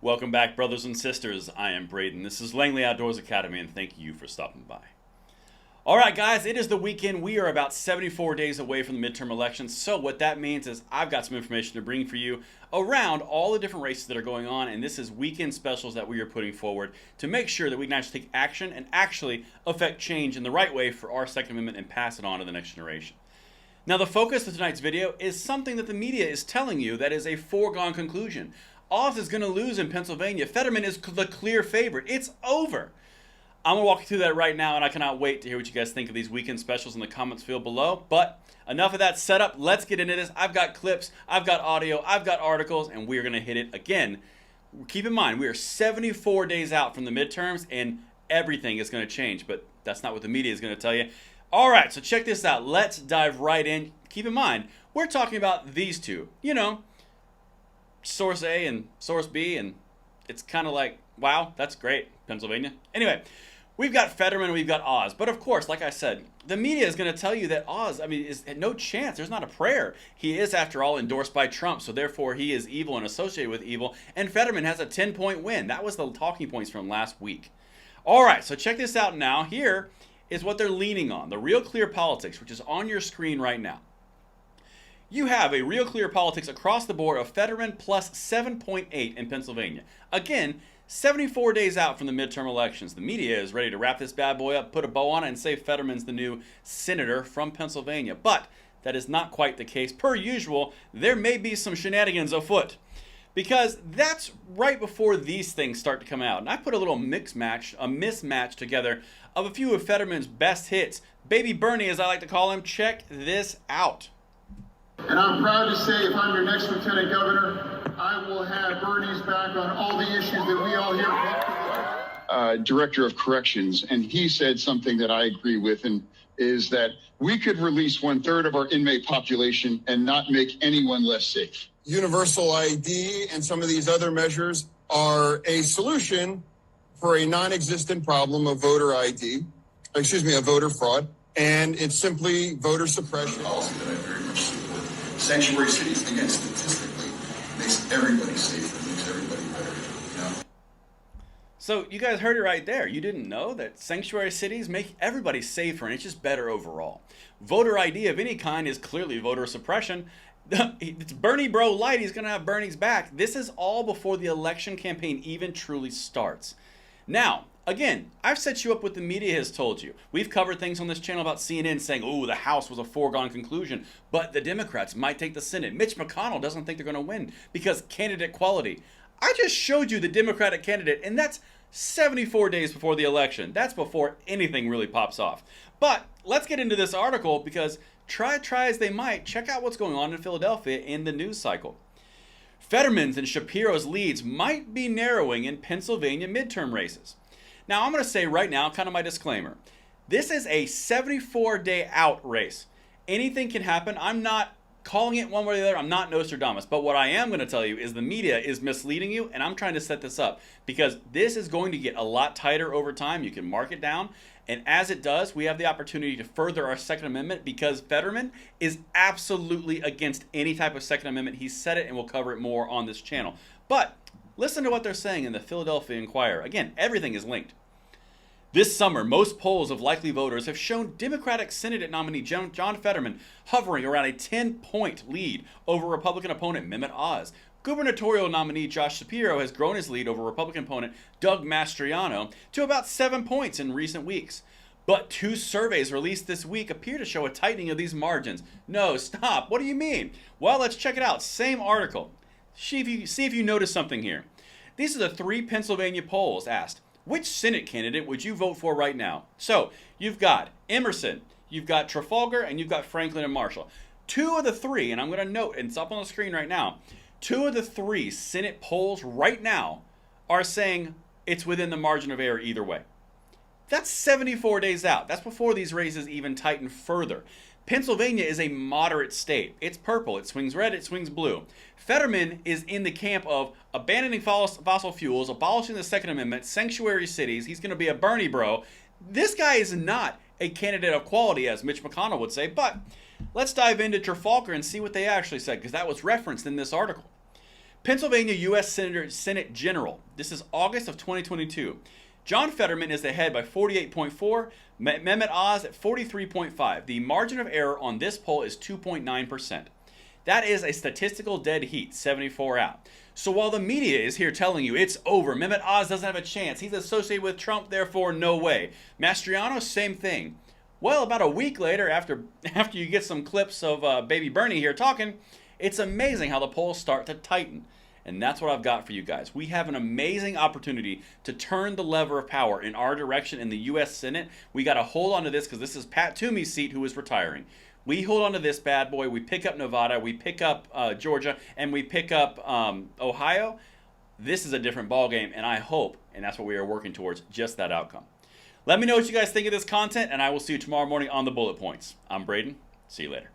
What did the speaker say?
Welcome back, brothers and sisters. I am Braden. This is Langley Outdoors Academy, and thank you for stopping by. Alright guys, it is the weekend. We are about 74 days away from the midterm elections, so what that means is I've got some information to bring for you around all the different races that are going on, and this is weekend specials that we are putting forward to make sure that we can actually take action and actually affect change in the right way for our Second Amendment and pass it on to the next generation. Now, the focus of tonight's video is something that the media is telling you that is a foregone conclusion. Oz is going to lose in Pennsylvania. Fetterman is the clear favorite. It's over. I'm going to walk you through that right now, and I cannot wait to hear what you guys think of these weekend specials in the comments field below. But enough of that setup. Let's get into this. I've got clips, I've got audio, I've got articles, and we're going to hit it again. Keep in mind, we are 74 days out from the midterms, and everything is going to change. But that's not what the media is going to tell you. All right, so check this out. Let's dive right in. Keep in mind, we're talking about these two. You know, source A and source B, and it's kind of like, wow, that's great, Pennsylvania. Anyway, we've got Fetterman, we've got Oz, but of course, like I said, the media is going to tell you that Oz, is no chance. There's not a prayer. He is, after all, endorsed by Trump, so therefore he is evil and associated with evil, and Fetterman has a 10-point win. That was the talking points from last week. All right, so check this out now. Here is what they're leaning on, the Real Clear Politics, which is on your screen right now. You have a Real Clear Politics across the board of Fetterman plus 7.8 in Pennsylvania. Again, 74 days out from the midterm elections. The media is ready to wrap this bad boy up, put a bow on it, and say Fetterman's the new senator from Pennsylvania. But that is not quite the case. Per usual, there may be some shenanigans afoot, because that's right before these things start to come out. And I put a little mismatch together of a few of Fetterman's best hits. Baby Bernie, as I like to call him. Check this out. And I'm proud to say, if I'm your next lieutenant governor, I will have Bernie's back on all the issues that we all hear. Director of Corrections, and he said something that I agree with, and is that we could release 1/3 of our inmate population and not make anyone less safe. Universal ID and some of these other measures are a solution for a non-existent problem of voter ID, of voter fraud, and it's simply voter suppression. Policy that I very much support. Sanctuary cities, again, statistically, makes everybody safer, makes everybody better. So you guys heard it right there. You didn't know that sanctuary cities make everybody safer, and it's just better overall. Voter ID of any kind is clearly voter suppression. It's Bernie Bro Light. He's going to have Bernie's back. This is all before the election campaign even truly starts. Now, again, I've set you up what the media has told you. We've covered things on this channel about CNN saying, oh, the House was a foregone conclusion, but the Democrats might take the Senate. Mitch McConnell doesn't think they're going to win because candidate quality. I just showed you the Democratic candidate, and that's 74 days before the election. That's before anything really pops off. But let's get into this article, because try as they might, check out what's going on in Philadelphia in the news cycle. Fetterman's and Shapiro's leads might be narrowing in Pennsylvania midterm races. Now, I'm going to say right now, kind of my disclaimer, this is a 74-day out race. Anything can happen. I'm not calling it one way or the other. I'm not Nostradamus. But what I am going to tell you is the media is misleading you, and I'm trying to set this up because this is going to get a lot tighter over time. You can mark it down. And as it does, we have the opportunity to further our Second Amendment, because Fetterman is absolutely against any type of Second Amendment. He said it, and we'll cover it more on this channel. But listen to what they're saying in the Philadelphia Inquirer. Again, everything is linked. This summer, most polls of likely voters have shown Democratic Senate nominee John Fetterman hovering around a 10-point lead over Republican opponent Mehmet Oz. Gubernatorial nominee Josh Shapiro has grown his lead over Republican opponent Doug Mastriano to about 7 points in recent weeks. But two surveys released this week appear to show a tightening of these margins. No, stop. What do you mean? Well, let's check it out. Same article. See if you notice something here. These are the 3 Pennsylvania polls asked, which Senate candidate would you vote for right now? So you've got Emerson, you've got Trafalgar, and you've got Franklin and Marshall. 2 of the 3, and I'm going to note, and it's up on the screen right now, 2 of the 3 Senate polls right now are saying it's within the margin of error either way. That's 74 days out. That's before these races even tighten further. Pennsylvania is a moderate state. It's purple. It swings red. It swings blue. Fetterman is in the camp of abandoning fossil fuels, abolishing the Second Amendment, sanctuary cities. He's going to be a Bernie bro. This guy is not a candidate of quality, as Mitch McConnell would say, but let's dive into Trafalgar and see what they actually said, because that was referenced in this article. Pennsylvania U.S. Senate General. This is August of 2022. John Fetterman is ahead by 48.4. Mehmet Oz at 43.5. The margin of error on this poll is 2.9%. That is a statistical dead heat, 74 out. So while the media is here telling you it's over, Mehmet Oz doesn't have a chance, he's associated with Trump, therefore no way. Mastriano, same thing. Well, about a week later, after you get some clips of baby Bernie here talking, it's amazing how the polls start to tighten. And that's what I've got for you guys. We have an amazing opportunity to turn the lever of power in our direction in the U.S. Senate. We got to hold on to this because this is Pat Toomey's seat, who is retiring. We hold on to this bad boy. We pick up Nevada, we pick up Georgia, and we pick up Ohio. This is a different ballgame, and I hope, and that's what we are working towards, just that outcome. Let me know what you guys think of this content, and I will see you tomorrow morning on the Bullet Points. I'm Braden. See you later.